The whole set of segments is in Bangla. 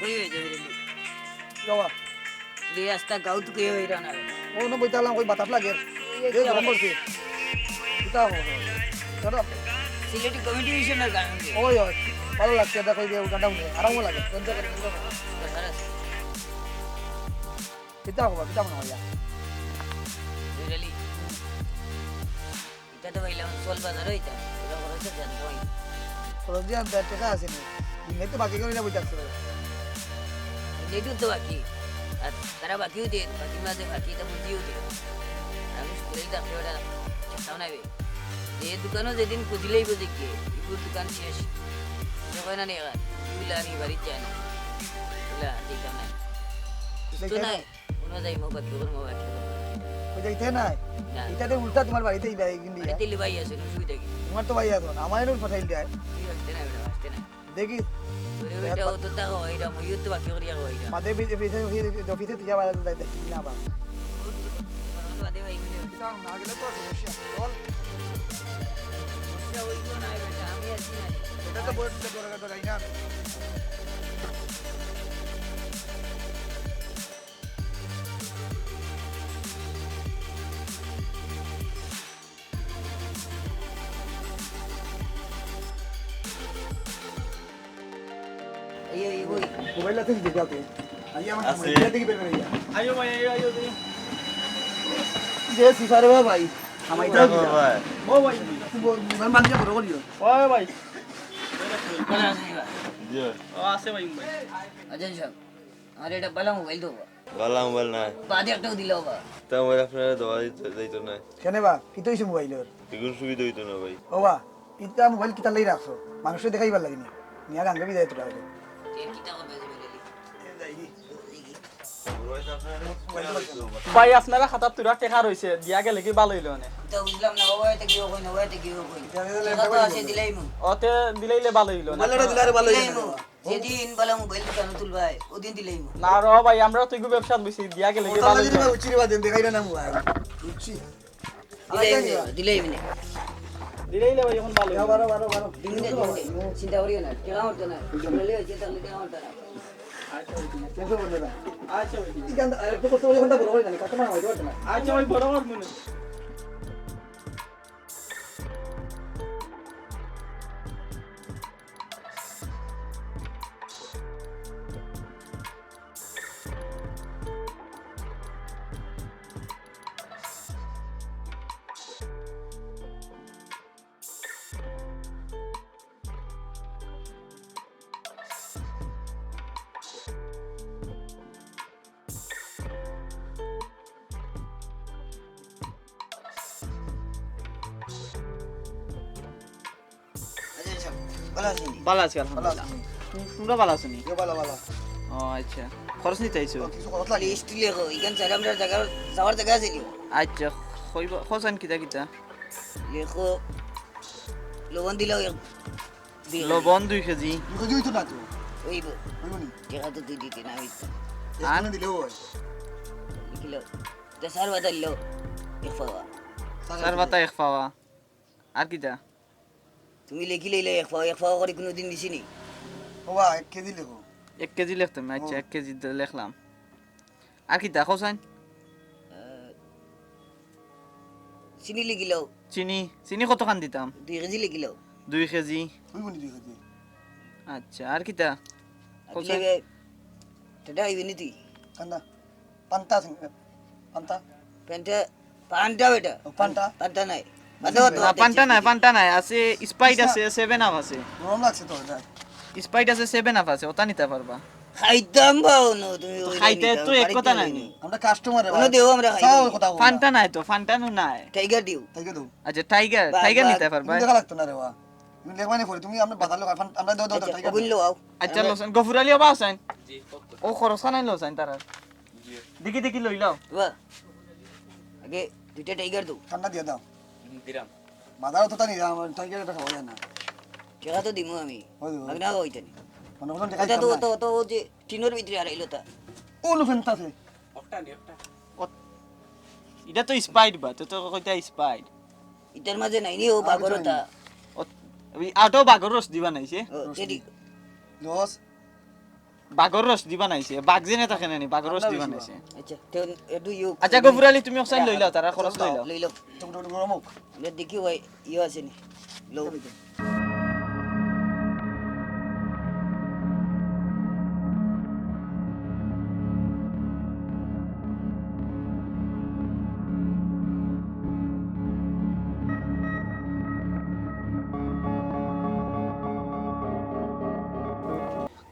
কই হইছে রে যাওয়া রে রাস্তা গাউত কই হইরা না ও না বইতালাম কই বাতাস লাগে এ গরম করছে কিতা হবো চলো সিলেটি কমিটি মিশনের গান ওই ওই ভালো লাগছে দেখো এই গানটা শুনে আরামও লাগে এনজয় করে কিতা হবো কিতা মনে হয় রেলি এটা তো বাইলাম সোল বাজার হইতা এটা খরচ জানি হই খরচ দিয়ে আর টাকা আছে না দিনে তো বাকি করে না বইতাছে যেটু তো বাকি আর তারা বাকিও দিয়ে বাকি মাঝে বাকি তো বুঝিও দিয়ে আমি স্কুলে থাকলে ওটা চেষ্টাও নাইবে যে দোকানও যেদিন খুঁজলেই বোঝে গিয়ে ইপুর দোকান শেষ যখন না নেই এগুলা আর বাড়ির যায় না এগুলা দেখতাম নাই তো নাই কোনো যাই মো বাকি করবো বাকি ওই যাইতে নাই না এটাতে উল্টা তোমার বাড়িতেই বাই কিন্তু বাড়িতে লিবাই আছে সুবিধা কি তোমার তো ভাই আছে না আমার এর পাঠাইল দেয় আসতে না বেটা আসতে না দেখি এটা তো তা হয় এটা মই তো বাকি করিয়া হয় এটা মাঝে অফিসে থেকে আবার দেখি না আবার বাদে ভাই না গেলে তো সমস্যা বল সমস্যা হইতো না বেটা আমি আছি না এটা তো বড় বড় গাই না এই এই ওই মোবাইল আছে কি যাতে আই আমার মোবাইল দেখি বের করে আয়ো ভাই আয়ো তুমি যে সিফারে ভাই আমাই তো ভাই ও ভাই মোবাইল বান্ধি বড় করিও ও ভাই কোন আছে বা জি ও আছে ভাই ভাই আজান সাহেব আরে এটা বালা মোবাইল দাও বালা মোবাইল নাই বাদে একটাও দিলাও বা তা মোবাইল আপনারা দেওয়া যাইতো না কেনে বা কি তো হইছে মোবাইলের এগুলো সুবিধা হইতো না ভাই ও বা ইটা মোবাইল কিতা লই রাখছো মানুষে দেখাইবার লাগেনি নিয়া গাঙ্গে বিদায় তোরা তেল কিটা করবে ভাই আপনারা খাতা তুরা টেকা রইছে দিয়া গেলে কি ভালো হইলো না তো বুঝলাম না বাবা এটা কি কই না এটা কি কই এটা তো আছে দিলাই মু ওতে দিলাইলে ভালো হইলো না মোবাইলটা দিলারে ভালো দিলাই মু যেদিন বালা মোবাইল দোকান তুলবাই ওদিন দিলাই মু না র ভাই আমরা তো ইগু ব্যবসা বইছি দিয়া গেলে কি ভালো হইলো উচিরি বাদ দেখাইরা না মোবাইল উচি দিলাই মু দিলাইলে ভাই এখন ভালো হইলো বারো বারো বারো দিনে চিন্তা করিও না কেমন হতো না বলে হইছে তাহলে কেমন হতো না কেন বলে না আচ্ছা ভাই কি গান একটু কষ্ট করে গানটা বড় হই না কত মানে হইতো না আচ্ছা ভাই বড় বড় মনে আজান সাহেব ভালো আছেন ভালো আছে আলহামদুলিল্লাহ তোমরা ভালো আছো নি এ বালা বালা ও আচ্ছা খরচ নিতে আইছো কিছু কথা লাগে লিস্ট লেখো এখান থেকে আমরা জায়গা যাওয়ার জায়গা আছে কি আচ্ছা কইব খোসান কিতা কিতা লেখো লবণ দিলাও লবণ 2 কেজি বুঝি হইতো না তো ওইব হইবনি জায়গা তো তুই দিতে না হইতো এখানে দিলে হয় কিলো দেশার বাদাইলো এক পাওয়া চার বাতা এক পাওয়া আর কিতা তুমি লিখি লইলে এক পাওয়া করে কোনোদিন দিছি নি বাবা 1 কেজি লেখো 1 কেজি লিখতাম আচ্ছা 1 কেজি লিখলাম আর কিতা খোসান চিনি লিখিলাও চিনি চিনি কতখান দিতাম 2 কেজি লিখিলাও 2 কেজি হইবনি দুই কেজি আচ্ছা আর কিতা খোসান এটা আইবি নি তুই কান্দা পান্তা পান্তা প্যান্টটা পান্টা বেটা পান্তা পান্টা নাই না পান্টা নাই আছে স্পাইট আছে 7 আপ আছে গরম লাগছে তো এটা স্পাইট আছে 7 আপ আছে ওটা নিতে পারবা খাইতাম বাও না তুমি খাইতে তো এক কথা নাই আমরা কাস্টমার কোনো দেও আমরা খাই চাও কথা বল ফান্টা নাই তো ফান্টা নো নাই টাইগার দিও তাইকে দাও আচ্ছা টাইগার টাইগার নিতে পারবা তুমি দেখা লাগতো না রে বা তুমি লেখবা না পড়ি তুমি আমরা বাজার লোক আমরা দাও দাও তাইকে বললো আও আচ্ছা লোসান গফুরালি বা আছেন ও খরচা নাই লোসান তারা দেখি দেখি লই লাও বাহ আগে দুইটা টাইগার দাও ঠান্ডা দিয়ে দাও দিরাম বাজার তো তানি আমার তাইকে এটা খাওয়া যায় না টাকা তো দিমু আমি হই হই আগে না হইতানি মনে মনে এটা দেখা তো তো তো যে টিনোর ভিতরে আর এলো তা ও নো ফেন্তা আছে এটা তো স্পাইট বা তো তো কইতা স্পাইট ইটার মাঝে নাই নি ও বাগরতা ওই আটো বাগর রস দিবা নাইছে ও তেরি লস বাঘর রস দি বানাইছে বাঘ জেনে থাকে নানি বাঘর রস দি বানাইছে আচ্ছা তো এটু ইউ আচ্ছা গফুর আলী তুমি অক্সাইন লই লাও তারা খরচ লই লাও লই লো টুক টুক গরমক এটা দেখি ওই ইউ আছে নি লো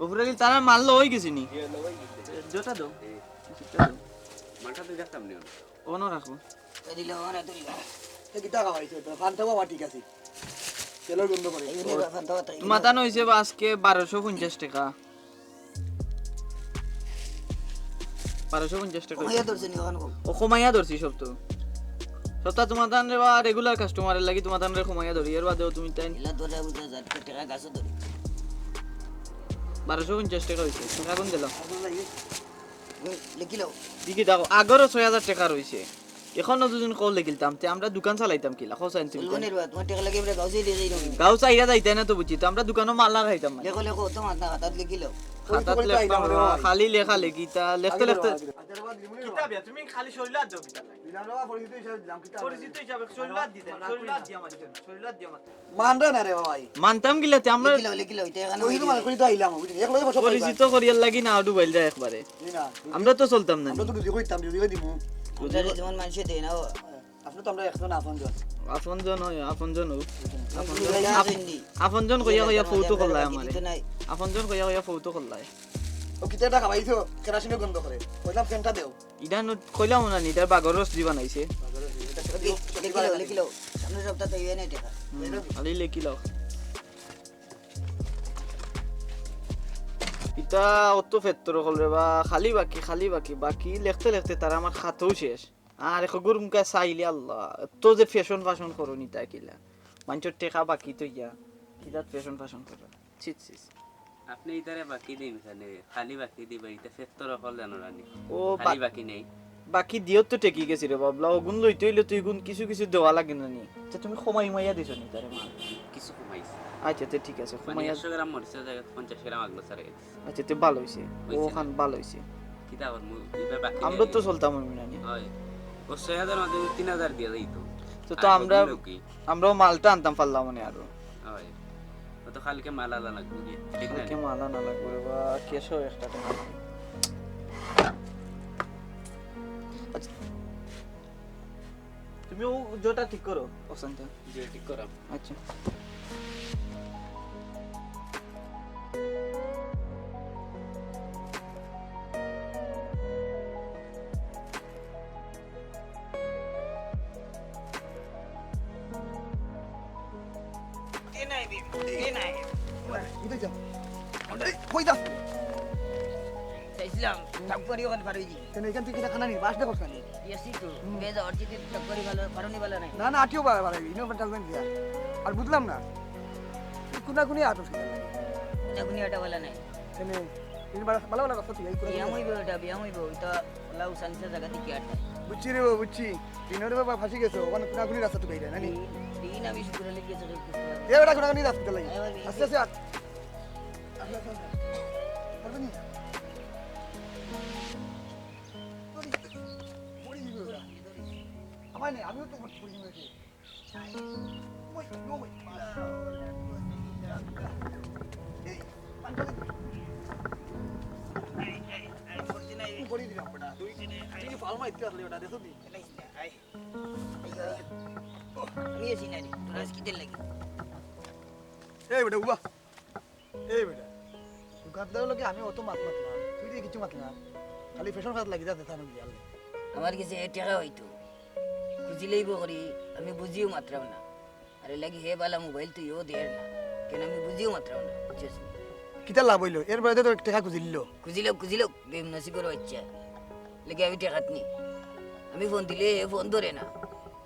গফুর আলী তারা মারলো হই গেছে নি জোটা দাও মালটা তো দেখতাম নি ওনো রাখো দিলে ওনা তুইলা এ কিটা খাওয়াইছে তো ফান থাকা ঠিক আছে তেলের গন্ধ করে এই নে ফান দাও তাই তোমার তান হইছে আজকে 1250 টাকা 1250 টাকা ওয়া দর্শন ইওখান কো ও কমাইয়া ধরছি সপ্তাহ তোমার তান রে বা রেগুলার কাস্টমারের লাগি তোমার তান রে কমাইয়া ধরি এর বাদেও তুমি তাই ইলা দরে বুঝা যা টাকা গাছ ধরে 1250 টাকা হইছে টাকা কোন দিলাম লিখি লাও দিকে দেখো আগরও 6000 টাকা রইছে এখনো দুজন কল লেগিলতাম তে আমরা দোকান চালাইতাম কিলা খোসা আনতে বলবনের বাদ তোমার টাকা লাগে বলে গাছে দিয়ে যাই রবি গাও চাইরা যাইতে না তো বুঝি তো আমরা দোকানও মাল না খাইতাম না লেখো লেখো তোমার না হাত লিখি লাও খাতাত লেখতাম না, খালি লেখা লেখিতা লিখতে লিখতে আচ্ছা বাদ দিমুনি কিতাবিয়া তুমি খালি শৈলাত যাও কিতা দিলাম না পরিচিত হিসাবে দিলাম কিটা পরিচিত হিসাবে শৈলাত দিতে শৈলাত দিয়া মারি শৈলাত দিয়া মারি মানরা না রে ভাই মানতাম গিলাতে আমরা লিখি লাও এটা এখানে ওই তোমার কই তো আইলাম বুঝলি এক লগে বসে পরিচিত করিয়ার লাগি না আডু বাইল যায় একবারে না আমরা তো চলতাম না আমরা তো দুজি কইতাম দুজি দিমু আমরা যেমন মানুষ দেয় না আপনি তো আমরা একজন আপন জন আপনজন হয় আপনজন হোক হিন্দি আপনজন কইয়া কইয়া ফটো করলাই আমারে তো নাই আপনজন কইয়া কইয়া ফটো করলাই ও কিটা খাওয়াইছো কেরাসিনে গন্ধ করে কইলাম ফ্যানটা দেও ইডা কইলাম না নি তার বাগর রস দি বানাইছে লিখি লাও সামনে সপ্তাহ তো ইয়ে নাই টাকা খালি লেখি লাও ইটা অত ফেত্তর হল রে বা খালি বাকি বাকি লিখতে লিখতে তার আমার খাতেও শেষ আর এখন গরমকা চাইলে আল্লাহ তো যে ফ্যাশন ফাশন করো নি তা কিলা মানুষের টেকা বাকি তো ইয়া কিলাত ফ্যাশন ফাশন করো ছিট ছিট আপনি ইতারে বাকি দিন খানে খালি বাকি দিবা এটা ফেত্তর হল জানো রানি ও খালি বাকি নেই বাকি দিও তো টেকি গেছি রে বাবলা ওগুন লইতে হইলে তুই গুণ কিছু কিছু দেওয়া লাগে না নি আচ্ছা তুমি সময় মাইয়া দিছো নি তারে মাল কিছু কমাইছে আচ্ছা তো ঠিক আছে মানে সময় 100 গ্রাম মরিচের জায়গায় 50 গ্রাম আগলো সারে আচ্ছা তো ভালো হইছে ওখান ভালো হইছে কিতা আবার ইবা বাকি আমরা তো চলতাম না নি হয় ও 6000 মধ্যে 3000 দিয়ে দিত তো তো আমরাও মালটা আনতাম পারলাম মানে আরো হয় ও তো কালকে মাল আলা লাগবে কি ঠিক না কে মালা না লাগবে রে বা কেশও একটা টাকা আচ্ছা তুমি ও জোটা ঠিক করো অসন্ত যে ঠিক করাম আচ্ছা কিটা যা কই দা চাইছিলাম টাকরি ওখানে পারবি কেন এখান থেকে কিটা খানা নি বাস দেখছ না ইয়েসি তো বেজা অর্জিত টাকরি ভালো পারনি ভালো নাই না না আটিও বাড়াই ইনো টাকবেন দিয়া আর বুঝলাম না কোনা কোনি আটস কিটা টাকুনি এটা ভালো নাই কেন ইন ভালো ভালো কথা তুই এই করে বিয়াম হইব এটা বিয়াম হইব এটা লাউ সানসে জায়গা থেকে আটটা বুঝছি রে বুঝছি তিনরে বাবা ফাঁসি গেছো ওখানে কোনা কোনি রাস্তা তো বাইরে না নি দিন আমি শুক্র লিখে চলে এ বেটা কোনা কোনি রাস্তা লাগি আস্তে আস্তে আট আমার নেই আমিও তো পড়ি নিয়েছি ওই ওই এই পাঁচটা পড়ি দিলাম বেটা তুই কি ফালমা ইতিহাস লে বেটা দেখো দি আমি এসি নাই তোরা আজকে লাগি এই বেটা উবা এই বেটা দোকানদার লোকে আমি অত মাত মাতলাম তুই দিয়ে কিছু মাতলা খালি ফ্যাশন খাত লাগি যাতে থানো গিয়ে আমার কাছে এ টাকা হইতো খুঁজিলেইব করি আমি বুঝিও মাত্রাম না আরে লাগি হে বালা মোবাইল তো ইও দের না কেন আমি বুঝিও মাত্রাম না বুঝছিস কিতা লাভ হইলো এর বাইরে তো টাকা খুঁজিল খুঁজিলেও বেমনাসি করো ইচ্ছা লেগে আমি টাকাত নি আমি ফোন দিলে এ ফোন ধরে না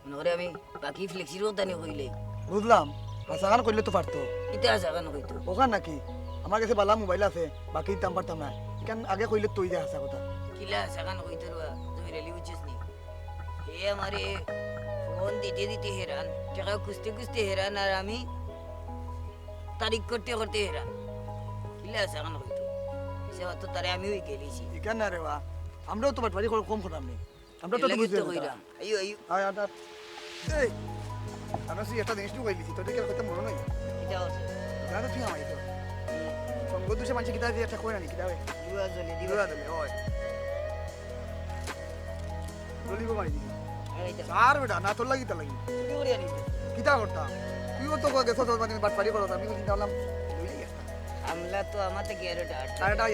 মনে করে আমি বাকি ফ্লেক্সির কথা নি কইলে বুঝলাম আসাগান করলে তো পারতো ইটা আসা কেন কইতো ওখান নাকি আমার কাছে বালা মোবাইল আছে বাকি দাম পারতাম না এখান আগে কইলে তুই যা আসা কথা কিলা আসা কেন কইতো তুমি রেলি বুঝছিস নি এ আমারে ফোন দিতে দিতে হেরান টাকা খুঁজতে হেরান আর আমি তারিখ করতে হেরান কিলা আসা কেন কইতো সে অত তারে আমিও গেলিছি এখান না রে বা আমরাও তো বাটপারি কম করতাম নি আমরা তো বুঝতে কইলাম আইও আইও আয় আটা এই আমরা সেই একটা জিনিস ঢুকাই দিছি তোদের কথা মনে নাই এটা আছে জানো তুই আমায় তো সঙ্গ দুসে মানুষ কিতা দিয়ে একটা কই না নি কিতা দিবা জলে দিবা দিবা দলে ওই দলিব মাই দি এইটা আর বেটা না তোর লাগি তা লাগি কি করে আনি কিতা করতাম তুইও তো গেছ তো মানে বাটপারি করো আমি চিন্তা করলাম লইলে গেছতাম আমলা তো আমাতে গেলো ডাট আর এটা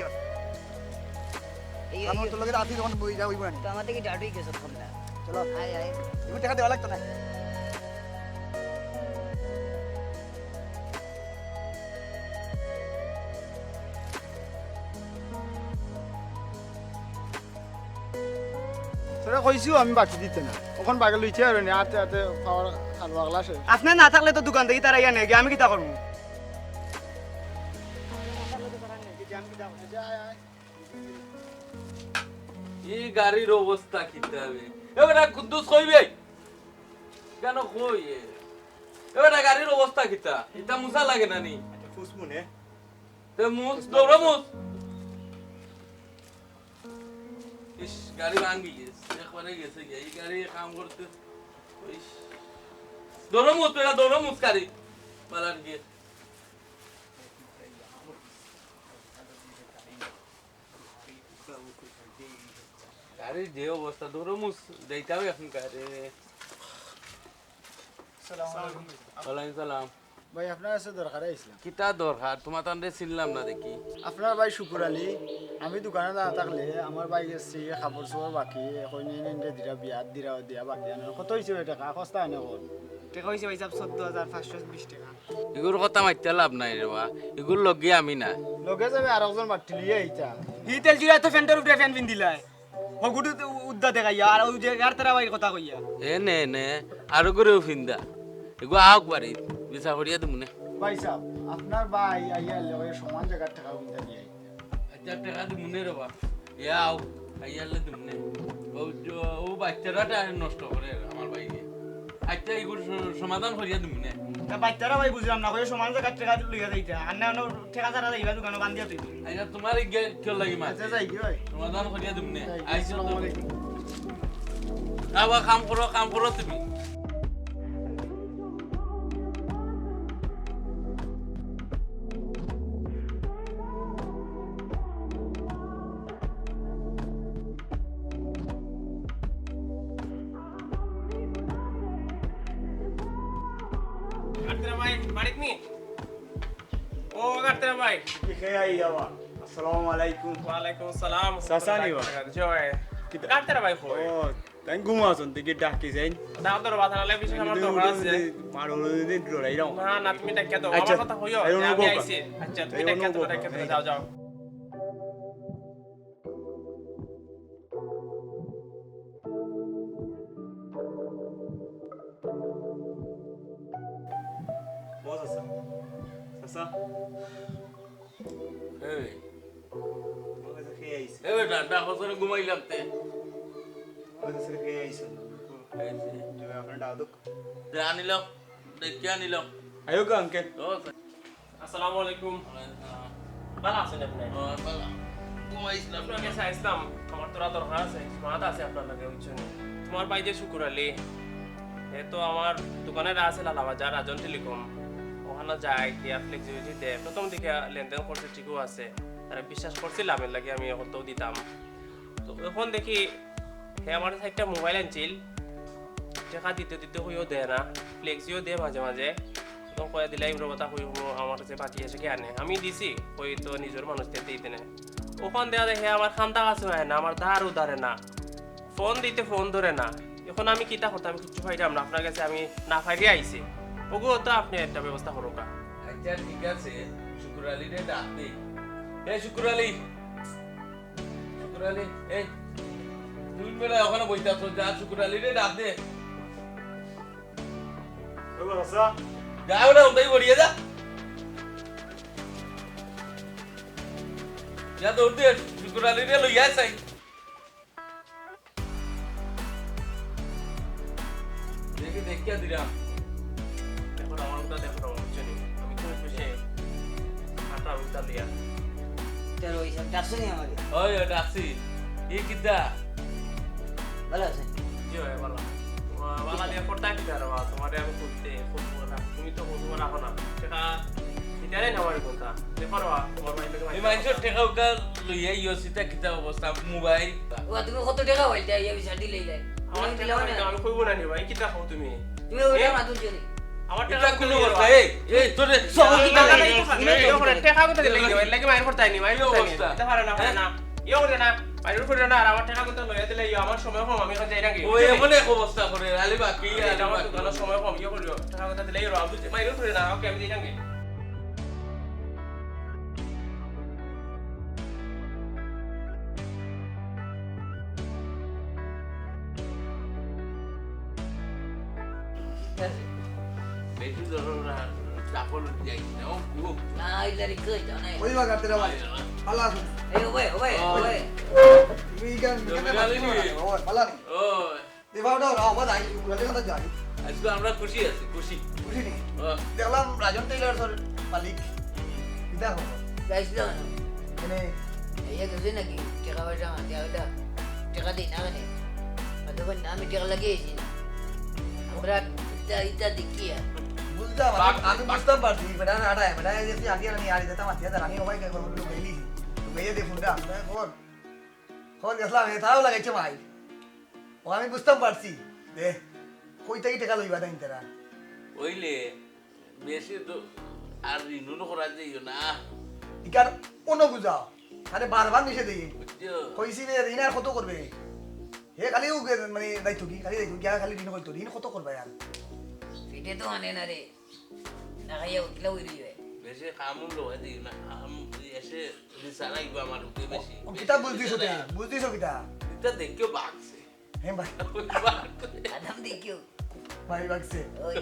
এই আমার তোর লাগে রাতে যখন বই যা হইব না তো আমাতে কি ডাটই গেছে কমলা চলো আয় আয় তুমি টাকা দেওয়া লাগতো না তোরা কইছিও আমি বাকি দিতে না ওখান বাগে লইছে আর নে আতে আতে পাওয়ার হালুয়া গ্লাস আপনার না থাকলে তো দোকান থেকে তারা ইয়া নেই আমি কিতা করবো এই গাড়ির অবস্থা কিতা হবে এবারে কুদ্দুস কইবে কেন কই এবারে গাড়ির অবস্থা কিতা এটা মুসা লাগে না নি ফুসমুনে তে মুস দৌড়া মুস ইস গাড়ি ভাঙ্গি গেছে একবারে গেছে এই গাড়ি কাম করতে ইস দৌড়া মুস তোরা দৌড়া মুস গাড়ি পালান গিয়ে গাড়ির যে অবস্থা দৌড়া মুস যাইতে হবে এখন গাড়ি ওয়ালাইকুম সালাম ভাই আপনার কাছে দরকার আইছিলাম কিতা দরকার তোমার তান্ডে চিনলাম না দেখি আপনার ভাই শুকুর আলী আমি দোকানে না থাকলে আমার ভাই গেছি কাপড় চোপড় বাকি এখন নিয়ে দিরা বিয়া দিরা দিয়া বাকি আনার কত হয়েছে টাকা সস্তা আনে কোন টাকা হয়েছে ভাই সাহেব 14,520 টাকা এগুলোর কথা মাইতে লাভ নাই রে বা এগুলো লগে আমি না লগে যাবে আর একজন মাটি লিয়ে আইতা হি তেল জুড়ে তো ফ্যানটার উপরে ফ্যান পিন দিলাই হগুটু উদ্দা দেখাইয়া আর ওই যে আর তারা ভাই কথা কইয়া এ নে নে আরো করেও ফিন্দা এগুলো আওক বাড়ি বিচার করিয়া তুমি ভাই সাহেব আপনার ভাই আইয়া লগে সমান জায়গার টাকা উইতা দিয়ে আইতা আচ্ছা টাকা তুমি রে বা এ আও আইয়ালে তুমি ও বাচ্চাটা নষ্ট করে আমার ভাইকে আচ্ছা এগুলো সমাধান করিয়া তুমি নে তা বাচ্চারা ভাই বুঝলাম না কই সমান জায়গা টাকা লইয়া যাইতা আর না টাকা ছাড়া যাইবা দোকানে বান্ধিয়া তুই আচ্ছা তোমার কেউ লাগি মা আচ্ছা যাই কি ভাই সমাধান করিয়া তুমি নে আইছো আসসালামু আলাইকুম আবার কাম করো তুমি কাটরা ভাই বাড়িত নি ও কাটরা ভাই লিখে আই যাওয়া আসসালামু আলাইকুম ওয়ালাইকুম আসসালাম সাসানি বা জয় কাটরা ভাই কই ও তাই ঘুমাছন থেকে ডাকি যাই দাও তোর বাধা নালে বিশেষ আমার দরকার আছে মারো দিন ডরাই দাও না না তুমি ডাকিয়া দাও আচ্ছা, আমার কথা হইও এই অনুভব আমি কর। আইছি আচ্ছা তুমি এই ডাকিয়া অনুভব দাও ডাকিয়া কর। দাও যাও যাও বস আছে সাসা এই বস খেয়ে আইছে এ বেটা ডাকো করে ঘুমাইলাম তে বস খেয়ে আইছে আইছে তুমি আপনার দাদুক তে আনিলাম দেখে আনিলাম আয়ো কা আঙ্কেল ও আসসালামু আলাইকুম ভালো আছেন আপনি ঘুমাইছিলাম আপনার কাছে আসলাম আমার তোরা দরকার আছে মাত আছে আপনার লাগে বুঝছেন তোমার ভাই যে শুকুর আলী এ তো আমার দোকানের আছে লালা বাজার রাজন টেলিকম ওখানে যায় গিয়া ফ্লেক্সিবিলিটি দেয় প্রথম দিকে লেনদেন করতে ঠিকও আছে তারা বিশ্বাস করছিলাম এর লাগে আমি কত দিতাম তো এখন দেখি হে আমার একটা মোবাইল আনছিল টাকা দিতে দিতে হইও দেয় না ফ্লেক্সিও দেয় মাঝে মাঝে তখন কয়ে দিলাই কথা হইব আমার কাছে বাকি এসে কে আনে আমি দিছি ওই তো নিজের মানুষ দিতেই দেনে ওখান দেওয়া দেখে আমার খান্তা কাছে হয় না আমার ধারও ধরে না ফোন দিতে ফোন ধরে না এখন আমি কিতা করতাম আমি কিছু পাইলাম না আপনার কাছে আমি না ফাইরে আইছি ওগো তো আপনি একটা ব্যবস্থা করো কা আচ্ছা ঠিক আছে শুকুর আলী রে ডাক দে এ শুকুর আলী এই তুই বেলা ওখানে বইতে আছো যা শুকুর আলী রে ডাক দে ও সাসা যা ওটা ওটাই বড়িয়ে যা যা দৌড় দে শুকুর আলী রে লইয়া আইসাই দেখি দেখিয়া দিলাম দেখো আমার কথা দেখো বুঝছেন আমি খুব খুশি হাঁটা উল্টা দিয়া তোর ওই সব ডাকছো নি আমারে ওই ডাকছি ই কিতা ভালো আছে জি ভাই ভালো বালা দিয়ে করতে কি আর তোমার আমি করতে তুমি তো তোমার রাখো না সেটা এটাই না আমার কথা দেখো রা তোমার ভাই থেকে এই মানুষের টাকা উকা লইয়া ইয়সিতা কিতা অবস্থা মোবাইল ও তুমি কত টাকা হইতা ইয়া বিচার দিলেই যায় আমার টাকা আমি কইব না নি ভাই কি দেখো তুমি তুমি ওইটা মাতুন চলি আমার এটা টাকা কোন কোন কথা এই তোর টাকা কথা দিলে লাগে মাইর করতে নি মাইর অবস্থা। এটা পারে না পারে না ইও করে না মাইর করে না আর আমার টাকা কথা লইয়া দিলে আমার সময় কম আমি এখন যাই নাকি ওই এমন এক অবস্থা করে আলি বাকি আলি আমার বাকি দোকানের সময় কম ইও করিও টাকা কথা দিলে ইও আবু মাইর করে না ওকে আমি যাই নাকি বেশি ধরো না চাপল যাই না ও খুব না ইলারি কই যাও না ওই বাগার তেরা ভাই ভালো আছো এই ওবে ওবে ওবে তুমি কেন ও ভালো নি ও দেবাউটা রাও বাদ আই উড়াতে কথা যাই আজকে আমরা খুশি আছি খুশি বুঝি নি ও, দেখলাম রাজন টেইলার্স এর মালিক কিটা হলো গাইস দাও না মানে এই গেছে নাকি টাকা পয়সা মাতে আইটা টাকা দিই না মানে অতক্ষণ আমি টাকা লাগিয়েছি না আমরা ইটা দেখিয়া বুঝতাম আমি বুঝতাম পারছি বেটা আড়াই বেটা যে আগে আমি আড়ি যেতাম আতিয়া আমি ওই কে করব লোক গেলি তো গিয়ে দে ফোনটা ফোন ফোন গেছলাম এ তাও লাগাইছে ভাই ও আমি বুঝতাম পারছি দে কই থেকে টাকা লইবা তাই তেরা ওইলে বেশি তো আর রিনুর করা যাইও না ইকার অন্য বুঝাও আরে বারবার নিষে দেই বুঝছো কইছি যে ঋণ আর কত করবে হে খালি মানে দায়িত্ব কি খালি দায়িত্ব কি খালি ঋণ করতো ঋণ কত করবে আর ফিটে তো আনে না রে না খাইয়া উঠলে উড়ি যায় বেশি কামুল লোয়া দিও না এসে রিসারা ইবা আমার উঠে বেশি কিতা বুঝদিছো তে বুঝদিছো কিতা এটা দেখিও বাগছে হে ভাই আদাম দেখিও ভাই বাগছে ওই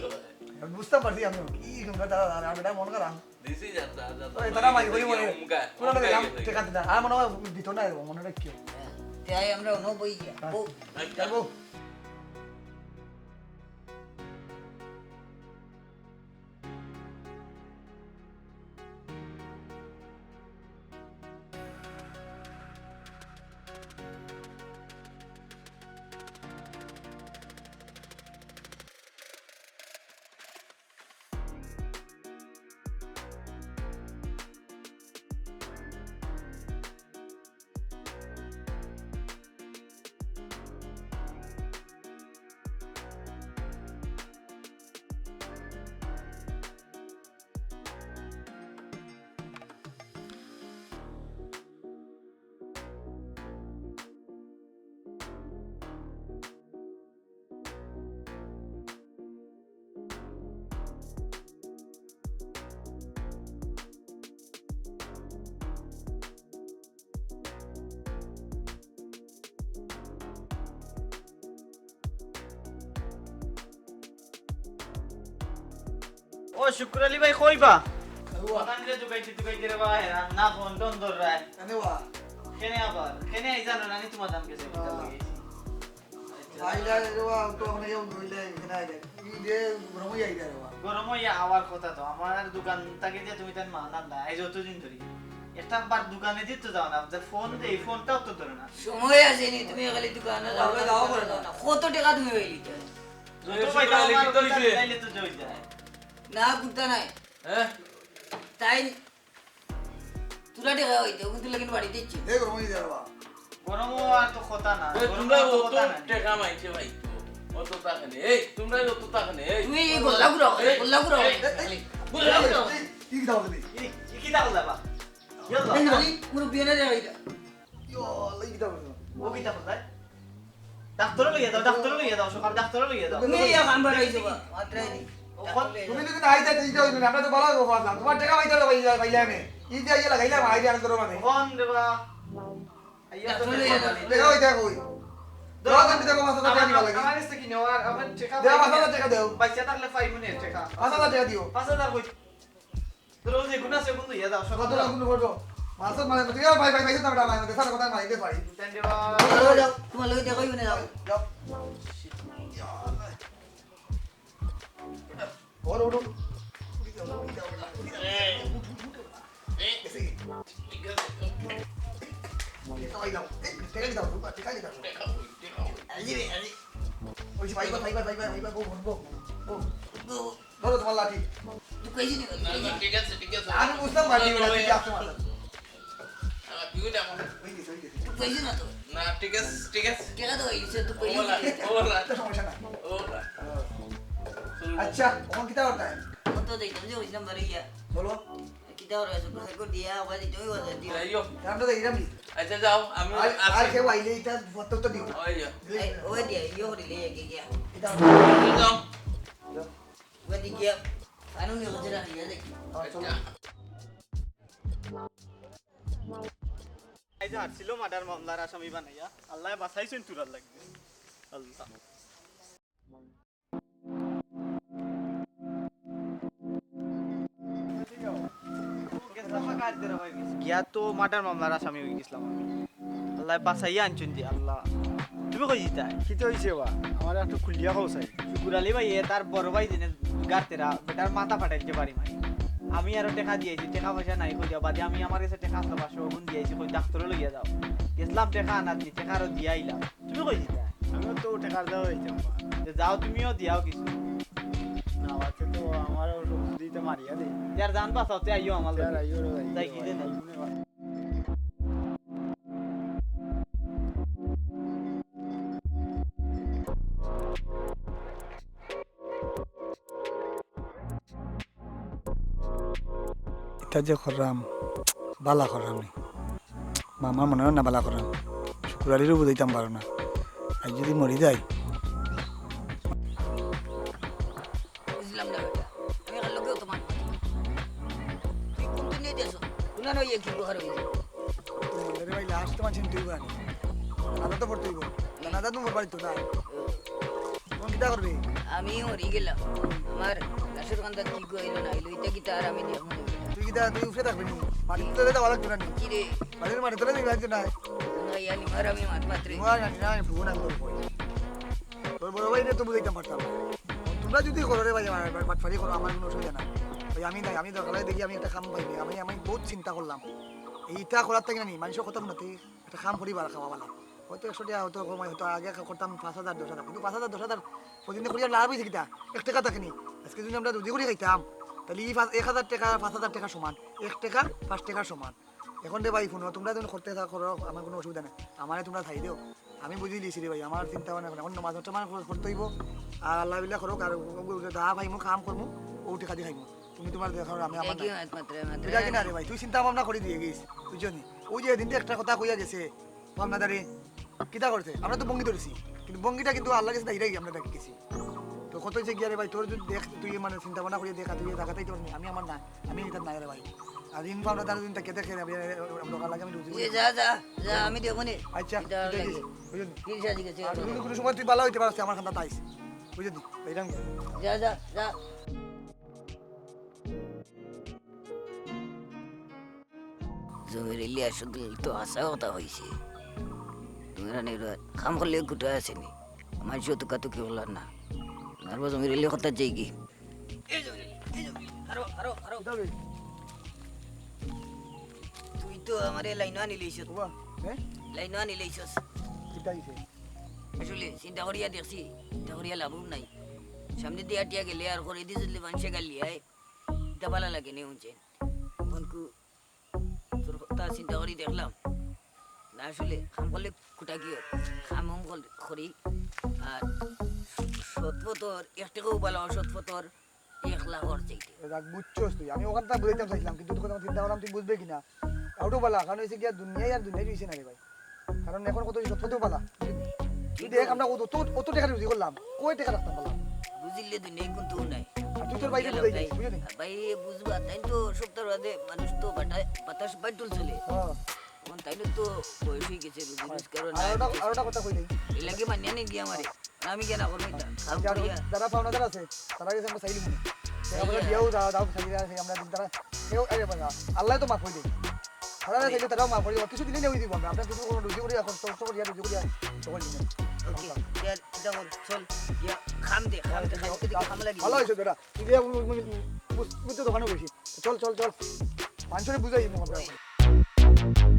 বুঝতে পারছি আমি কি সুন্দর দাদা আমি এটা মন করাম দিছি যাতা যাতা ওই তারা মাই করি মনে মুগা পুরো গেলাম টেকা দিতা আর মনে হয় দিত না মনে রাখিও তাই আমরা অন্য বই গিয়া ও যাবো ও শুক্র আলী ভাই কইবা ওখান দিয়ে দুগাইতে রে ভাই না ফোন টোন ধর রায় এনে ওয়া কেনে আবার কেনে আই জানো না নি তোমার দাম কেসে কিতা লাগিয়েছি আইলা রে ওয়া তো মানে কেউ দইলে এখানে আইলা ই দে রমই আইলা রে ওয়া গরম হইয়া আওয়ার কথা তো আমার দোকান তাকে দিয়ে তুমি তার মানান না এই যতদিন ধরি একটা বার দোকানে দিতে যাও না যে ফোন দেই ফোনটাও তো ধরে না সময় আসেনি তুমি খালি দোকানে যাও যাও করে দাও না কত টাকা তুমি হইলি যত পয়সা আমার দোকানে দিলে তো জয় যায় না কুত্তা নাই হ্যাঁ তাই তুলা টাকা হইতে কিন্তু লাগিন বাড়িতে ইচ্ছে এ রমই দে ওয়া গরম আর তো কথা না তোমরা অত টাকা মাইছে ভাই অত টাকা নেই এই তোমরা অত টাকা নেই এই তুমি গোল্লা গুড়া গোল্লা গুড়া গোল্লা গুড়া কি দাও দিবি কি দাও যাবা ইয়ল্লা এই খালি পুরো বিয়ে না যাই ইয়ো লই কি দাও ও কি দাও যায় ডাক্তার লইয়া দাও সকাল ডাক্তার লইয়া দাও তুমি ইয়া কাম বাড়াইছো বা মাত্রাই নি তুমি যদি না আইতা দিতে হইবে না আমরা তো ভালো কথা বললাম তোমার টাকা পাইতে হবে ভাইলা আমি ই যে আইলা লাগাইলাম আইডিয়া আর করো মানে কোন দেবা আইয়া তো টাকা হইতা কই দাও তুমি টাকা মাসা টাকা দিবা লাগি আমার কাছে কি নেওয়া আমার টাকা দেয়া মাসা টাকা দাও বাচ্চা থাকলে 5 মিনিট টাকা মাসা টাকা দিও 5000 কই রোজ গুনা সে বন্ধু ইয়া দাও কত সকাল লাগুন করো মাসা মানে তুমি ভাই ভাই ভাই টাকা মানে দেখার কথা মাইতে পারি দেন দেবা যাও তোমার লগে দেখো না যাও যাও ওর ওর টাকা দাও টাকা দাও টাকা দাও এই রে এই ওই ভাই ধরো তোমার লাঠি तू कैसी निकल ঠিক আছে আমি বুঝতাম পারি না তুই আসতে মারলা আমার বিউ না तू कैसी ना तो না ঠিক আছে क्या तो ऐसे तू कोई ওলা ওলা তো সমস্যা নাই ওলা अच्छा कौन कितना होता है वो तो देख मुझे उस नंबर ही है बोलो कितना और ऐसे को दिया होगा जो ही होता है আইও नाम तो इधर भी আচ্ছা যাও আমি आज के वाइले इधर फोटो तो दियो আইও वो दिया यो हो ले क्या इधर যাও वो दिया कानून में गुजरा नहीं है देख चलो এই যে আসছিল মার্ডার মামলার আসামি বানাইয়া আল্লাহ বাঁচাইছেন তুরার লাগবে আল্লাহ গিয়া তো মার্ডার মামলার আসামি হয়ে গেছিলাম আমি আল্লাহ বাঁচাইয়া আনছেন দি আল্লাহ তুমি কই জিতা কি তো হইছে বা আমার একটু খুলিয়া খাও চাই শুকুরালি ভাই তার বড় ভাই দিনে গার্তেরা বেটার মাথা ফাটাইতে পারি মানে আমি আরো টাকা দিয়েছি টাকা পয়সা নাই কই বাদে আমি আমার কাছে টাকা আসলো 500 গুণ দিয়েছি কই ডাক্তারে লইয়া যাও গেছলাম টাকা আনার দি টাকা আরো দিয়া আইলাম তুমি কই জিতা আমিও তো টাকার দেওয়া হইতাম বা যাও তুমিও দিয়াও কিছু না বাচ্চা তো আমার দিতে মারিয়া দে যার জান বাঁচাওতে আইও আমার আর লগে। আইও যাই কি দেন এটা যে করলাম বালা করলাম নি মামা মনে হয় না বালা করলাম শুক্রালিরও বুঝাইতাম পারো না আর যদি মরি যায় इस्लाम ना बेटा আমি আর লোকে তোমার তুই কোন দিনে দেছো তুই না এই কি বহার হইছে তোমাদের ভাই লাস্ট তোমার চিন্তা হইব না দাদা তো পড়তে হইব দাদা তো মোর বাড়ি তো না কোন কিতা করবে আমি মরি গেলাম আমার লাশের কান্দা কি কইলো না আইলো এটা কি তার আমি দেখব না বেটা তুই কিতা তুই উঠে থাকবি নি মাটি তো দেওয়া লাগতো না কি রে বাড়ির মাটি তো দিবি লাগতো না না ইয়ানি মার আমি মাত পাত্রে তোমার জানি না ফোন আমি করবো তোর বড় ভাই তো বুঝাইতাম পারতাম তোমরা যদি করো রে ভাই আমার বাটফারি করো আমার কোনো অসুবিধা নাই ভাই আমি নাই আমি দরকার দেখি আমি একটা কাম পাইনি আমি বহুত চিন্তা করলাম এইটা করার থেকে না নি মানুষের কথা শুনতে একটা কাম করিবার খাওয়া বলা হয়তো 100 টাকা হয়তো কমাই হয়তো আগে করতাম 5,000 10,000 কিন্তু 5,000 10,000 প্রতিদিন করিয়া লাভ হয়েছে কিটা 1 টাকা থাকেনি আজকে যদি আমরা দুই করে খাইতাম তাহলে 1,000 টাকা 5,000 টাকা সমান 1 টাকা 5 টাকার সমান এখন রে ভাই ফোন তোমরা যখন করতে করো আমার কোনো অসুবিধা নেই আমারে তোমরা খাই দিও আমি বুঝি লিছি রে ভাই আমার চিন্তা ভাবনা এখন নামাজ হচ্ছে মানে করতে হইব আর আল্লাহ বিল্লাহ করো আর দা ভাই মু কাম করবো ও টাকা দিয়ে খাইব তুমি তোমার দেখো আমি আমার কি মাত পাত্রে মাত্রে বুঝা কিনা রে ভাই তুই চিন্তা ভাবনা করে দিয়ে গেছিস বুঝলি ওই যে দিনটা একটা কথা কইয়া গেছে ভাবনাদারে কিতা করছে আমরা তো বঙ্গি ধরেছি কিন্তু বঙ্গিটা কিন্তু আল্লাহ কাছে দাঁড়িয়ে আমরা ডাকি গেছি তো কত হয়েছে গিয়া রে ভাই তোর যদি দেখ তুই মানে চিন্তা ভাবনা করে দেখা তুই দেখাতেই পারবি আমি আমার না আমি এটা নাই রে ভাই আর দিন ভাবনা দাঁড়িয়ে দিনটা কেটে খেয়ে লোকাল লাগে আমি রুজি এ যা যা যা আমি দেখব নে আচ্ছা এটা লাগে বুঝলি কি সাজি গেছে আর যদি কোনো সময় তুই ভালো হইতে পারছিস আমার খান্তা তাইস বুঝলি এইরকম যা যা যা জমির ইলিয়া শুধু তো আশা কথা হয়েছে তোমরা নেই খাম করলে গুটা আসেনি আমার জিও তো কাতু কি হল না আর জমির ইলিয়া কথা যাই কি তুই তো আমার লাইন আনি লইছ বাবা হ্যাঁ লাইন আনি লইছস কিতা হইছে আসলে চিন্তা করিয়া দেখছি চিন্তা করিয়া লাভ নাই সামনে দিয়ে আটিয়া গেলে আর করে দিয়ে যদি মানুষে গালি আয় এটা ভালো লাগে নি উঞ্চে মনকু তোর কথা চিন্তা করি দেখলাম না আসলে খাম করলে কুটা কি খাম করি আর সৎপতর একটাকেও ভালো সৎপতর 1 লাখ ওর চাইতে রাগ বুঝছস তুই আমি ওখানটা বুঝাইতাম চাইছিলাম কিন্তু তোর কথা চিন্তা করলাম তুই বুঝবে কিনা আউটও বলা কারণ হয়েছে কি দুনিয়ায় আর দুনিয়ায় রয়েছে না রে ভাই কারণ এখন কত সত্যতেও বলা তুই দেখ আমরা অত টাকা রুজি করলাম কই টাকা রাখতাম বলা বুঝিলে দুনিয়ায় কিন্তু নাই আর তুই তোর বাইরে বুঝাই বুঝলি ভাই বুঝবা তাই তো সপ্তাহ বাদে মানুষ তো বাতাস বাইটুল চলে হ্যাঁ এখন তাইলে তো বয়স হয়ে গেছে রুজি কারণ আর একটা কথা কই দেই এই লাগে মানিয়া নেই গিয়া আমারে আমি কেন করবো এটা কাম করিয়া যারা পাওনাদার আছে তারা গেছে আমরা চাইলি মনে আমরা দিয়েও দাও চাইলি আছে আমরা তারা কেউ আরে বাবা আল্লাহ তো মাফ করে দেয় তারা চাইলে তারাও মাফ করে কিছু দিনে নেই দিব আমরা কিছু রুজি করে এখন কষ্ট করে রুজি করে তখন দিন ওকে চল যাও চল গিয়া খাম দে খাইতে দিকে খাম লাগি ভালো হয়েছে দাদা তুই বুঝতে দোকানে বসি চল চল চল মানুষের বুঝাই আমরা Thank